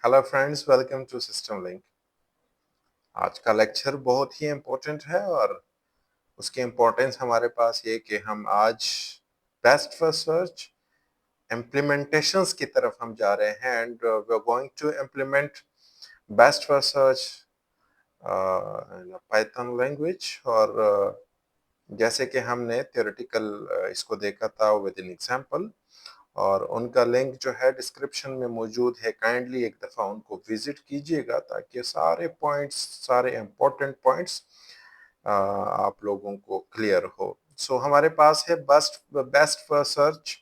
Hello friends, welcome to system link. आज का lecture बहुत ही इम्पोर्टेंट है और उसकी इम्पोर्टेंस हमारे पास ये कि हम आज बेस्ट फर्स्ट सर्च इम्प्लीमेंटेशंस की तरफ हम जा रहे हैं and we are going to implement best first search Python language. और जैसे कि हमने थियोरेटिकल इसको देखा था विद इन एग्जांपल, और उनका लिंक जो है डिस्क्रिप्शन में मौजूद है। काइंडली एक दफ़ा उनको विजिट कीजिएगा ताकि सारे पॉइंट्स, सारे इम्पोर्टेंट पॉइंट्स आप लोगों को क्लियर हो। सो हमारे पास है बेस्ट फर्स्ट सर्च,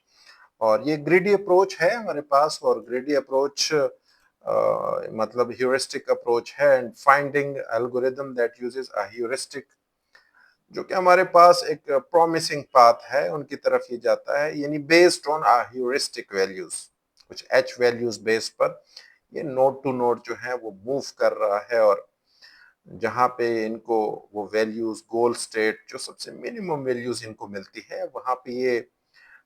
और ये ग्रिडी अप्रोच है हमारे पास। और ग्रिडी अप्रोच मतलब ह्यूरिस्टिक अप्रोच है and finding algorithm that uses a heuristic, जो कि हमारे पास एक प्रॉमिसिंग पाथ है उनकी तरफ ही जाता है, यानी based on uh heuristic values, कुछ एच वैल्यूज बेस पर ये नोड टू नोड जो है वो मूव कर रहा है। और जहां पे इनको वो वैल्यूज गोल स्टेट जो सबसे मिनिमम वैल्यूज इनको मिलती है, वहां पे ये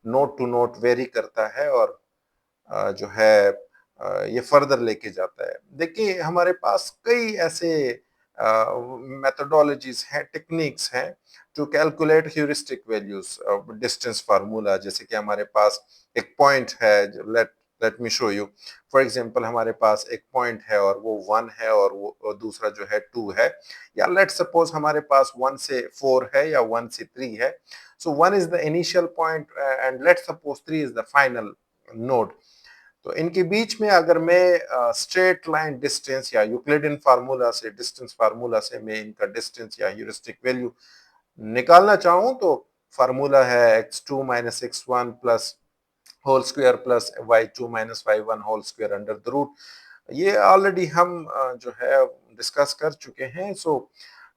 नोड टू नोड वेरी करता है और जो है ये फर्दर लेके जाता है। देखिए हमारे पास कई ऐसे मेथोडोलॉजीज हैं, टेक्निक्स हैं जो calculate heuristic values. Distance formula, जैसे कि हमारे पास एक पॉइंट है, let let me show you. For example हमारे पास एक पॉइंट है और वो 1 है और वो और दूसरा जो है 2 है, या लेट सपोज हमारे पास 1 से 4 है या 1 से 3 है। सो 1 is the initial point and let suppose 3 is the final node. तो इनके बीच में अगर मैं स्ट्रेट लाइन डिस्टेंस या यूक्लिडियन फार्मूला से, डिस्टेंस फार्मूला से मैं इनका डिस्टेंस या ह्यूरिस्टिक वैल्यू निकालना चाहूं, तो फार्मूला है x2 minus x1 plus whole square plus y2 minus y1 whole square under the root. ये ऑलरेडी हम जो है डिस्कस कर चुके हैं। सो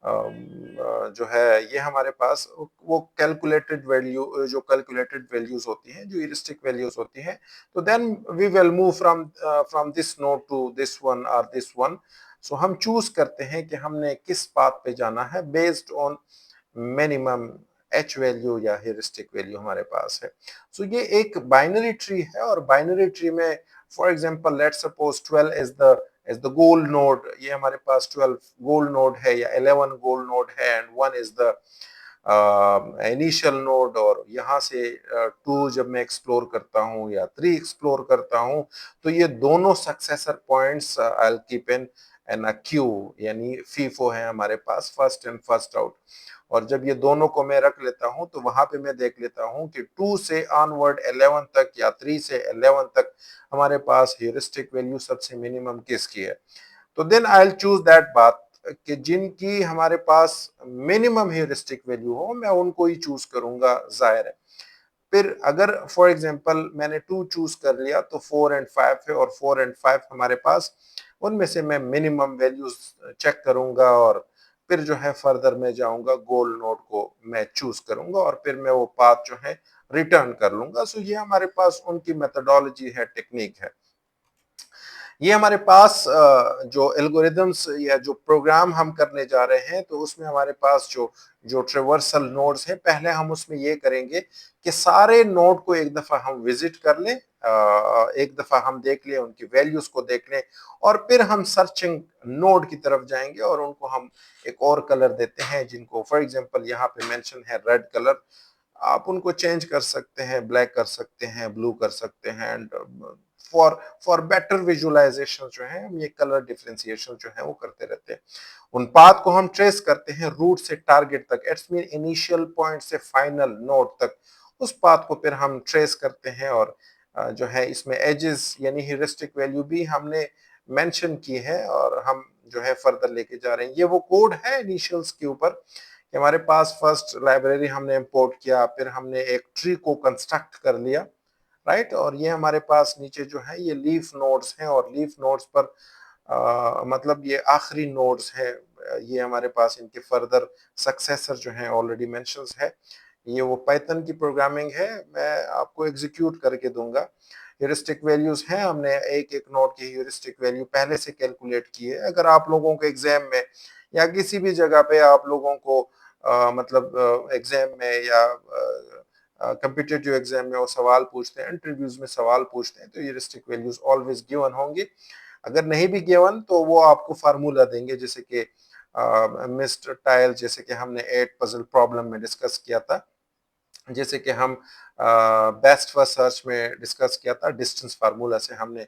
जो है ये हमारे पास वो कैलकुलेटेड वैल्यू, जो कैलकुलेटेड वैल्यूज होती हैं, जो ह्यूरिस्टिक वैल्यूज होती हैं। तो then we will move from from this node to this one और दिस वन। सो हम चूज करते हैं कि हमने किस पाथ पे जाना है based on minimum H value या ह्यूरिस्टिक वैल्यू हमारे पास है। सो ये एक बाइनरी ट्री है, और बाइनरी ट्री में for example let suppose 12 is the goal node. ये हमारे पास 12 गोल नोड है या 11 गोल नोड है and 1 is the initial node. और यहाँ से 2 जब मैं एक्सप्लोर करता हूँ या 3 एक्सप्लोर करता हूँ, तो ये दोनों successor points I will keep in an a Q, यानी फीफो है हमारे पास, फर्स्ट इन फर्स्ट आउट। और जब ये दोनों को मैं रख लेता हूं, तो वहां पे मैं देख लेता हूं कि 2 से ऑनवर्ड 11 तक या 3 से 11 तक हमारे पास ह्यूरिस्टिक वैल्यू सबसे मिनिमम किसकी है। तो then I will choose that बात कि जिनकी हमारे पास मिनिमम ह्यूरिस्टिक वैल्यू हो, मैं उनको ही चूज करूंगा, जाहिर है। फिर अगर फॉर एग्जांपल मैंने 2 चूज कर लिया, तो 4 एंड 5 है, और 4 एंड 5 हमारे पास, उनमें से मैं मिनिमम वैल्यूज चेक करूंगा और फिर जो है फर्दर मैं जाऊंगा, गोल नोड को मैं चूज करूंगा और फिर मैं वो पाथ जो है रिटर्न कर लूंगा। सो ये हमारे पास उनकी मेथोडोलॉजी है, टेक्निक है। ये हमारे पास जो एल्गोरिदम्स या जो प्रोग्राम हम करने जा रहे हैं, तो उसमें हमारे पास जो जो ट्रेवर्सल नोड्स हैं, पहले हम उसमें ये करेंगे कि सारे नोड को एक दफा हम विजिट कर लें, एक दफा हम देख लें, उनकी वैल्यूज को देख लें, और फिर हम सर्चिंग नोड की तरफ जाएंगे और उनको हम एक और कलर देते हैं, जिनको फॉर एग्जांपल यहाँ पे मेंशन है रेड कलर। आप उनको चेंज कर सकते हैं, ब्लैक कर सकते हैं, ब्लू कर सकते हैं, and for for better visualization जो है हम ये कलर डिफरेंशिएशन जो है वो करते रहते हैं। उन पाथ को हम ट्रेस करते हैं रूट से टारगेट तक, इट्स मीन इनिशियल पॉइंट से फाइनल नोड तक। उस पाथ को फिर हम ट्रेस करते हैं, और जो है इसमें एजेस यानी ह्यूरिस्टिक वैल्यू भी हमने मेंशन की है, और हम जो है फर्दर लेके जा रहे हैं। ये वो कोड है इनिशियल्स के ऊपर कि हमारे पास फर्स्ट लाइब्रेरी हमने इंपोर्ट किया, फिर हमने एक ट्री को कंस्ट्रक्ट कर लिया, राइट। और ये हमारे पास नीचे जो है ये लीफ नोड्स हैं, और लीफ नोड्स पर मतलब ये आखिरी नोड्स हैं। ये हमारे पास इनके फर्दर सक्सेसर जो हैं ऑलरेडी मेंशंस है। ये वो पाइथन की प्रोग्रामिंग है, मैं आपको एग्जीक्यूट करके दूंगा। ह्यूरिस्टिक वैल्यूज हैं, हमने एक एक नोड की ह्यूरिस्टिक वैल्यू पहले से कैलकुलेट की है। अगर आप लोगों को एग्जाम में या किसी भी जगह पे आप लोगों को मतलब एग्जाम में या कम्पिटिटिव एग्जाम में वो सवाल पूछते हैं, इंटरव्यूज में सवाल पूछते हैं, तो ह्यूरिस्टिक वैल्यूज ऑलवेज गिवन होंगी। अगर नहीं भी गिवन तो वो आपको फार्मूला देंगे, जैसे कि मिस्टर टाइल, जैसे कि हमने 8 पजल प्रॉब्लम में डिस्कस किया था, जैसे कि हम बेस्ट फर्स्ट सर्च में डिस्कस किया था, डिस्टेंस फार्मूला से हमने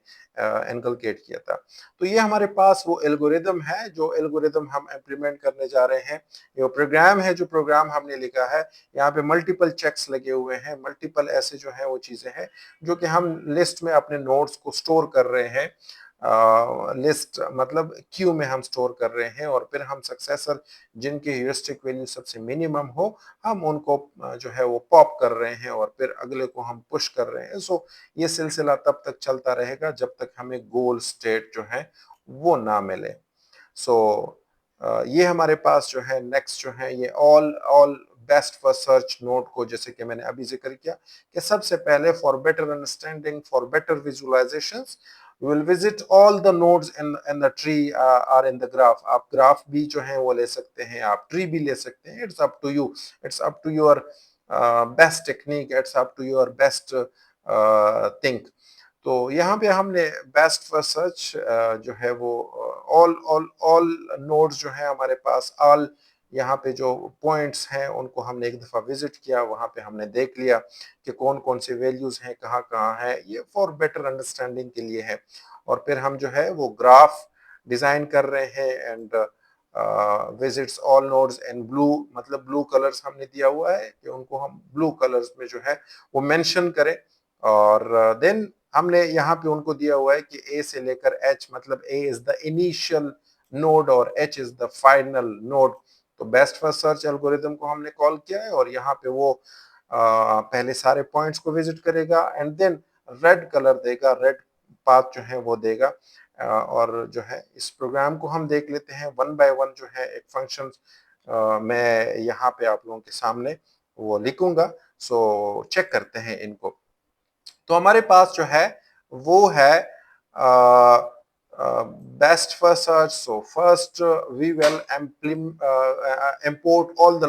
इनकलकेट किया था। तो ये हमारे पास वो एल्गोरिदम है जो एल्गोरिदम हम इम्प्लीमेंट करने जा रहे हैं। ये प्रोग्राम है जो प्रोग्राम हमने लिखा है, यहाँ पे मल्टीपल चेक्स लगे हुए हैं, मल्टीपल ऐसे जो है वो चीजें हैं जो कि हम लिस्ट में अपने नोट्स को स्टोर कर रहे हैं। लिस्ट मतलब क्यू में हम स्टोर कर रहे हैं, और फिर हम सक्सेसर जिनकी ह्यूरिस्टिक वैल्यू सबसे मिनिमम हो, हम उनको जो है वो पॉप कर रहे हैं और फिर अगले को हम पुश कर रहे हैं। सो ये सिलसिला तब तक चलता रहेगा जब तक हमें गोल स्टेट जो है वो ना मिले। सो ये हमारे पास जो है नेक्स्ट जो है ये all all best for search node को, जैसे कि मैंने अभी जिक्र किया कि सबसे पहले for better understanding, for better visualisations, we will visit all the nodes in the tree are in the graph। आप ग्राफ भी जो है वो ले सकते हैं, आप ट्री भी ले सकते हैं, it's up to you, it's up to your best technique, it's up to your best think. तो यहाँ पे हमने बेस्ट फॉर सर्च जो है वो ऑल ऑल ऑल नोड्स जो है हमारे पास, ऑल यहाँ पे जो पॉइंट्स हैं उनको हमने एक दफा विजिट किया, वहां पे हमने देख लिया कि कौन कौन से वैल्यूज हैं, कहाँ कहाँ है, ये फॉर बेटर अंडरस्टैंडिंग के लिए है। और फिर हम जो है वो ग्राफ डिजाइन कर रहे हैं, and visits all nodes in blue, मतलब ब्लू कलर्स हमने दिया हुआ है कि उनको हम ब्लू कलर्स में जो है वो मेंशन करें। और देन हमने यहाँ पे उनको दिया हुआ है कि ए से लेकर एच, मतलब ए इज द इनिशियल नोड और H is the final node. तो बेस्ट फर्स्ट सर्च एल्गोरिदम को हमने कॉल किया है, और यहाँ पे वो पहले सारे पॉइंट्स को विजिट करेगा एंड देन रेड कलर देगा, रेड पाथ जो है वो देगा। और जो है इस प्रोग्राम को हम देख लेते हैं वन बाय वन, जो है एक फंक्शन मैं यहाँ पे आप लोगों के सामने वो लिखूंगा। सो चेक करते हैं इनको। तो हमारे पास जो है वो है best first search. So first we will import all the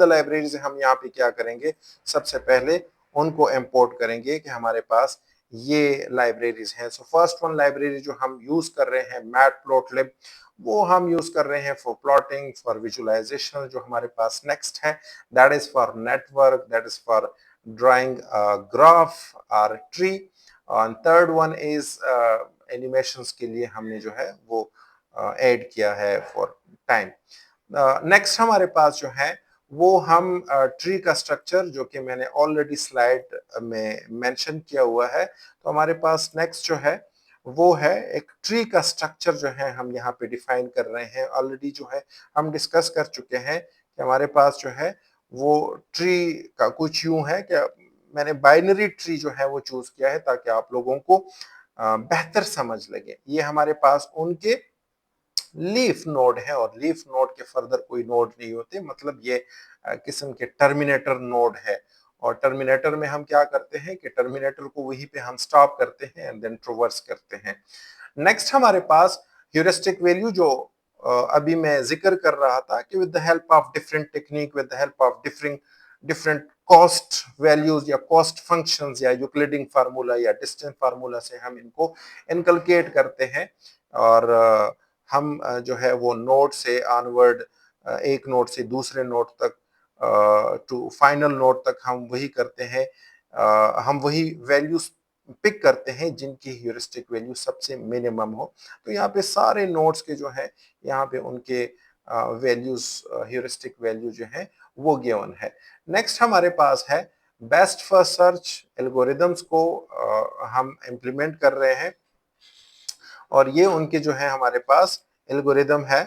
libraries हम यहाँ पे क्या करेंगे, सबसे पहले उनको इंपोर्ट करेंगे कि हमारे पास ये लाइब्रेरीज हैं। सो फर्स्ट वन लाइब्रेरी जो हम यूज कर रहे हैं मैटप्लोटलिब, वो हम यूज कर रहे हैं फॉर प्लॉटिंग, फॉर विजुअलाइजेशन। जो हमारे पास नेक्स्ट है that is for network, that is for drawing a graph or tree, and third one is animations के लिए हमने जो है वो ऐड किया है फॉर टाइम। नेक्स्ट हमारे पास जो है वो हम ट्री का स्ट्रक्चर, जो कि मैंने ऑलरेडी स्लाइड में मेंशन किया हुआ है। तो हमारे पास नेक्स्ट जो है वो है एक ट्री का स्ट्रक्चर जो है हम यहाँ पे डिफाइन कर रहे हैं। ऑलरेडी जो है हम डिस्कस कर चुके हैं कि हमारे पास जो है वो ट्री का कुछ यूं है कि मैंने बाइनरी ट्री जो है वो चूज किया है ताकि आप लोगों को बेहतर समझ लगे। ये हमारे पास उनके लीफ नोड है, और लीफ नोड के फर्दर कोई नोड नहीं होते, मतलब ये किस्म के टर्मिनेटर नोड है। और टर्मिनेटर में हम क्या करते हैं कि टर्मिनेटर को वहीं पे हम स्टॉप करते हैं एंड देन ट्रोवर्स करते हैं। नेक्स्ट हमारे पास ह्यूरिस्टिक वैल्यू, जो अभी मैं जिक्र कर रहा था कि with the help of different technique, with the help of different different cost values या कॉस्ट फंक्शंस या यूक्लिडियन फार्मूला या डिस्टेंस फार्मूला से हम इनको इनकलकेट करते हैं। और हम जो है वो नोड से ऑनवर्ड, एक नोड से दूसरे नोड तक टू फाइनल नोड तक हम वही करते हैं। हम वही वैल्यूज पिक करते हैं जिनकी ह्यूरिस्टिक वैल्यू सबसे मिनिमम हो। तो यहाँ पे सारे नोड्स के जो है यहाँ पे उनके वैल्यूज, ह्यूरिस्टिक वैल्यू जो है वो गिवन है। नेक्स्ट हमारे पास है बेस्ट फर्स्ट सर्च एल्गोरिदम्स को हम इम्प्लीमेंट कर रहे हैं, और ये उनके जो है हमारे पास एल्गोरिदम है।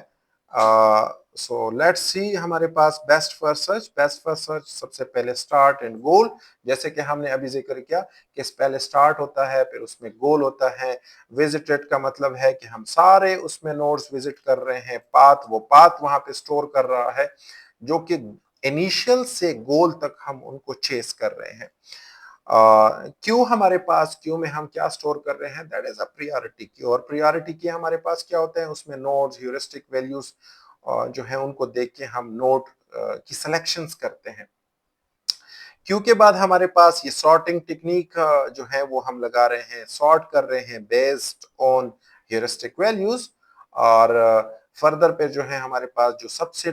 सो लेट्स सी हमारे पास best first search. Best first search सबसे पहले स्टार्ट एंड गोल, जैसे कि हमने अभी जिक्र किया कि पहले स्टार्ट होता है फिर उसमें गोल होता है। विजिटेड का मतलब है कि हम सारे उसमें नोड्स विजिट कर रहे हैं। पाथ, वो पाथ वहां पे स्टोर कर रहा है जो कि इनिशियल से गोल तक हम उनको चेस कर रहे हैं। क्यों हमारे पास, क्यों में हम क्या स्टोर कर रहे हैं, दैट इज अ प्रियोरिटी की। और प्रियोरिटी की हमारे पास क्या होता है, उसमें नोड्स, ह्यूरिस्टिक वैल्यूज जो है उनको देख के हम नोड की सिलेक्शंस करते हैं। क्यू के बाद हमारे पास ये सॉर्टिंग टेक्निक जो है वो हम लगा रहे हैं, सॉर्ट कर रहे हैं बेस्ड ऑन ह्यूरिस्टिक वैल्यूज। और फर्दर पे जो है हमारे पास जो सबसे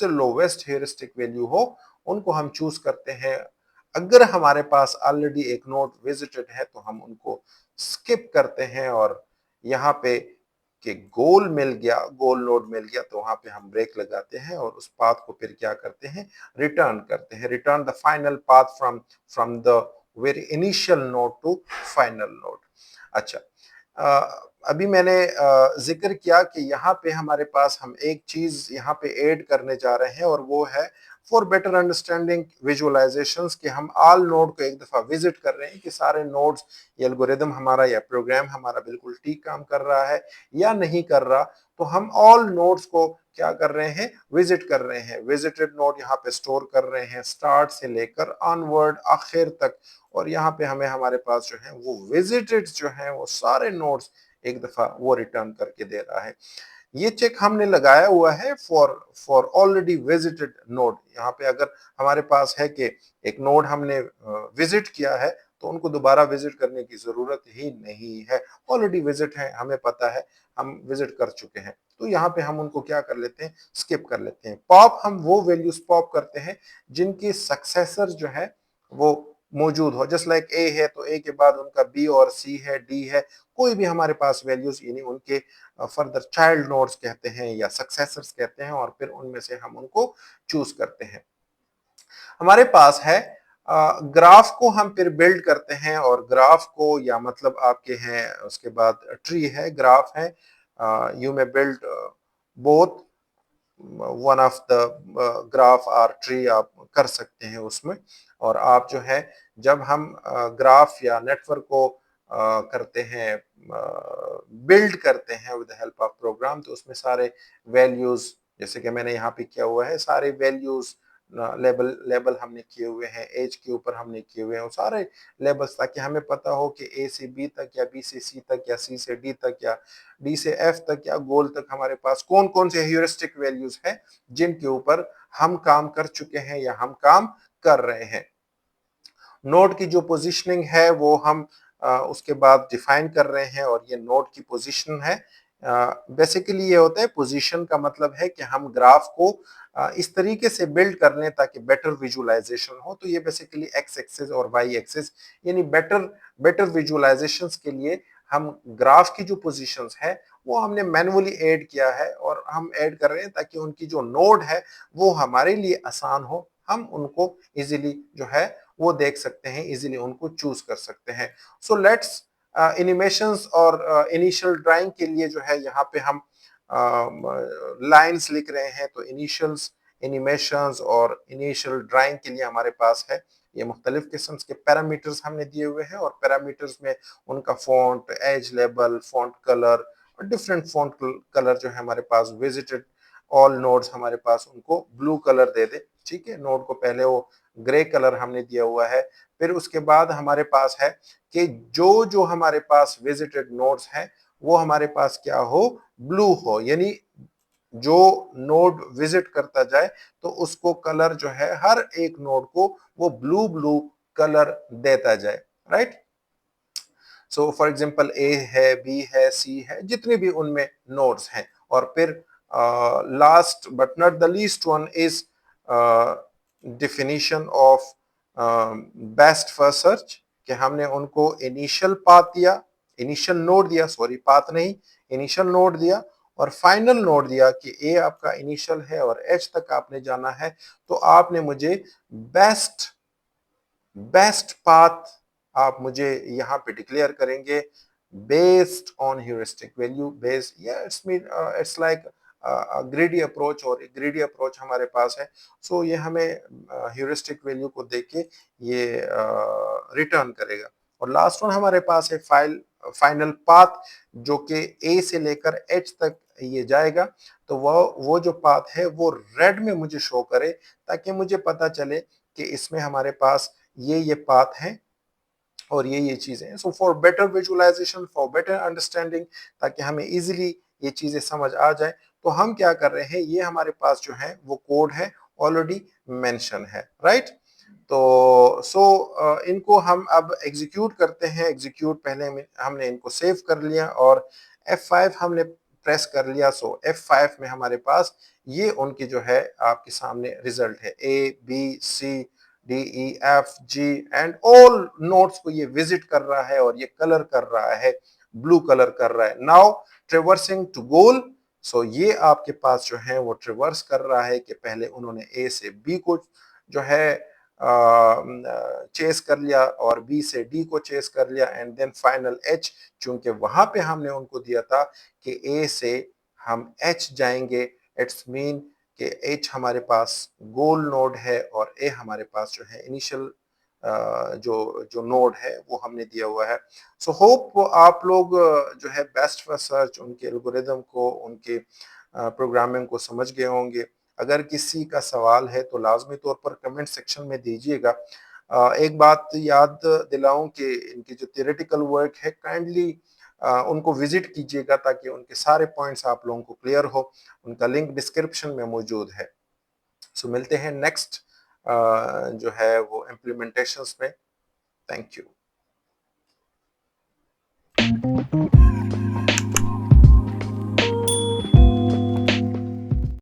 लोवेस्ट ह्यूरिस्टिक वैल्यू हो उनको हम चूज करते हैं। अगर हमारे पास ऑलरेडी एक नोड विजिटेड है तो हम उनको स्किप करते हैं, और यहाँ पे कि गोल नोड मिल गया तो वहां पे हम ब्रेक लगाते हैं और उस पाथ को फिर क्या करते हैं, रिटर्न करते हैं, return the final path from the very initial node to final node. अच्छा, अभी मैंने जिक्र किया कि यहाँ पे हमारे पास हम एक चीज यहाँ पे ऐड करने जा रहे हैं, और वो है फॉर बेटर अंडरस्टैंडिंग विजुअलाइजेशंस, कि हम ऑल नोड को एक दफा विजिट कर रहे हैं कि सारे नोड्स, ये एल्गोरिदम हमारा या प्रोग्राम हमारा बिल्कुल ठीक काम कर रहा है या नहीं कर रहा। तो हम ऑल नोड्स को क्या कर रहे हैं, विजिट कर रहे हैं। विजिटेड नोड यहाँ पे स्टोर कर रहे हैं स्टार्ट से लेकर ऑनवर्ड आखिर तक, और यहाँ पे हमें हमारे पास जो है वो विजिटेड जो है वो सारे नोड्स एक दफा वो रिटर्न करके दे रहा है। ये चेक हमने लगाया हुआ है for for already visited node. यहाँ पे अगर हमारे पास है कि एक नोड हमने विजिट किया है तो उनको दोबारा विजिट करने की जरूरत ही नहीं है, ऑलरेडी विजिट है, हमें पता है हम विजिट कर चुके हैं। तो यहाँ पे हम उनको क्या कर लेते हैं, स्किप कर लेते हैं। पॉप, हम वो वैल्यूज पॉप करते हैं जिनकी सक्सेसर जो है वो मौजूद हो। जस्ट लाइक ए है तो ए के बाद उनका बी और सी है, डी है, कोई भी हमारे पास वैल्यूज, यानी उनके फर्दर चाइल्ड नोड्स कहते हैं या सक्सेसर्स कहते हैं, और फिर उनमें से हम उनको चूज करते हैं। हमारे पास है ग्राफ को हम फिर बिल्ड करते हैं, और ग्राफ को या मतलब आपके हैं उसके बाद ट्री है, ग्राफ है, you may build both one of the graph और ट्री आप कर सकते हैं उसमें। और आप जो है जब हम ग्राफ या नेटवर्क को करते हैं, बिल्ड करते हैं with the help of program, तो उसमें सारे वैल्यूज, जैसे कि मैंने यहाँ पे किया हुआ है, सारे वैल्यूज लेबल लेबल हमने किए हुए हैं, एज के ऊपर हमने किए हुए हैं वो सारे लेबल्स, ताकि हमें पता हो कि ए से बी तक या बी से सी तक या सी से डी तक या डी से एफ तक या गोल तक हमारे पास कौन कौन से ह्यूरिस्टिक वैल्यूज हैं जिनके ऊपर हम काम कर चुके हैं या हम काम कर रहे हैं। नोड की जो पोजीशनिंग है वो हम उसके बाद डिफाइन कर रहे हैं, और ये नोड की पोजीशन है। बेसिकली ये होता है, पोजीशन का मतलब है कि हम ग्राफ को इस तरीके से बिल्ड कर लें ताकि बेटर विजुअलाइजेशन हो। तो ये बेसिकली एक्स एक्सिस और वाई एक्सिस, यानी बेटर बेटर विजुअलाइजेशंस के लिए हम ग्राफ की जो पोजीशंस है वो हमने मैन्युअली ऐड किया है, और हम ऐड कर रहे हैं ताकि उनकी जो नोड है वो हमारे लिए आसान हो, हम उनको इजीली जो है वो देख सकते हैं, इजीली उनको चूज कर सकते हैं। सो लेट्स एनिमेशंस और इनिशियल ड्राइंग के लिए जो है यहाँ पे हम लाइंस लिख रहे हैं। तो इनिशियल्स, एनिमेशंस और इनिशियल ड्राइंग के लिए हमारे पास है ये मुख्तलिफ किस्म के पैरामीटर्स हमने दिए हुए हैं, और पैरामीटर्स में उनका font, edge level, font colour और डिफरेंट फॉन्ट कलर जो है हमारे पास विजिटेड ऑल नोड्स हमारे पास उनको ब्लू कलर दे दे। ठीक है, नोड को पहले वो ग्रे कलर हमने दिया हुआ है। फिर उसके बाद हमारे पास है कि जो जो हमारे पास विजिटेड नोड्स हैं वो हमारे पास क्या हो, ब्लू हो, यानी जो नोड विजिट करता जाए तो उसको कलर जो है हर एक नोड को वो ब्लू ब्लू कलर देता जाए। राइट, सो फॉर एग्जांपल ए है, बी है, सी है, जितने भी उनमें नोड्स हैं। और फिर last but not the least one is definition of best first search, कि हमने उनको इनिशियल पाथ दिया, इनिशियल नोड दिया, सॉरी पाथ नहीं, इनिशियल नोड दिया, और फाइनल नोड दिया कि ए आपका इनिशियल है और एच तक आपने जाना है, तो आपने मुझे बेस्ट बेस्ट पाथ आप मुझे यहाँ पे डिक्लेयर करेंगे based on heuristic value based, या इट्स लाइक ग्रेडी अप्रोच, और ग्रेडी अप्रोच हमारे पास है। सो ये हमें ह्यूरिस्टिक वैल्यू को देख के ये रिटर्न करेगा। और लास्ट वन हमारे पास है फाइनल पाथ, जो कि ए से लेकर एच तक ये जाएगा। तो वो जो पाथ है वो रेड में मुझे शो करे, ताकि मुझे पता चले कि इसमें हमारे पास ये पाथ हैं और ये चीजें हैं। So for better visualization, for better understanding, ताकि हमें इजीली ये चीजें समझ आ जाए, तो हम क्या कर रहे हैं, ये हमारे पास जो है वो कोड है ऑलरेडी मेंशन है। राइट, इनको हम अब एग्जीक्यूट करते हैं। एग्जीक्यूट पहले हमने इनको सेव कर लिया और F5 हमने प्रेस कर लिया। सो F5 में हमारे पास ये उनकी जो है आपके सामने रिजल्ट है। A B C D E F G and all nodes को ये विजिट कर रहा है और ये कलर कर रहा है, ब्लू कलर कर रहा है। नाउ ट्रेवर्सिंग टू गोल। सो ये आपके पास जो है वो ट्रेवर्स कर रहा है कि पहले उन्होंने ए से बी को जो है चेस कर लिया और बी से डी को चेस कर लिया एंड देन फाइनल एच। चूंकि वहां पे हमने उनको दिया था कि ए से हम एच जाएंगे, इट्स मीन कि एच हमारे पास गोल नोड है और ए हमारे पास जो है इनिशियल जो जो नोड है वो हमने दिया हुआ है। सो होप आप लोग जो है बेस्ट फॉर सर्च उनके एल्गोरिदम को, उनके प्रोग्रामिंग को समझ गए होंगे। अगर किसी का सवाल है तो लाजमी तौर पर कमेंट सेक्शन में दीजिएगा। एक बात याद दिलाऊं कि इनकी जो थियोरेटिकल वर्क है काइंडली उनको विजिट कीजिएगा ताकि उनके सारे पॉइंट्स आप लोगों को क्लियर हो। उनका लिंक डिस्क्रिप्शन में मौजूद है। सो मिलते हैं नेक्स्ट जो है वो इम्प्लीमेंटेशंस में। Thank you.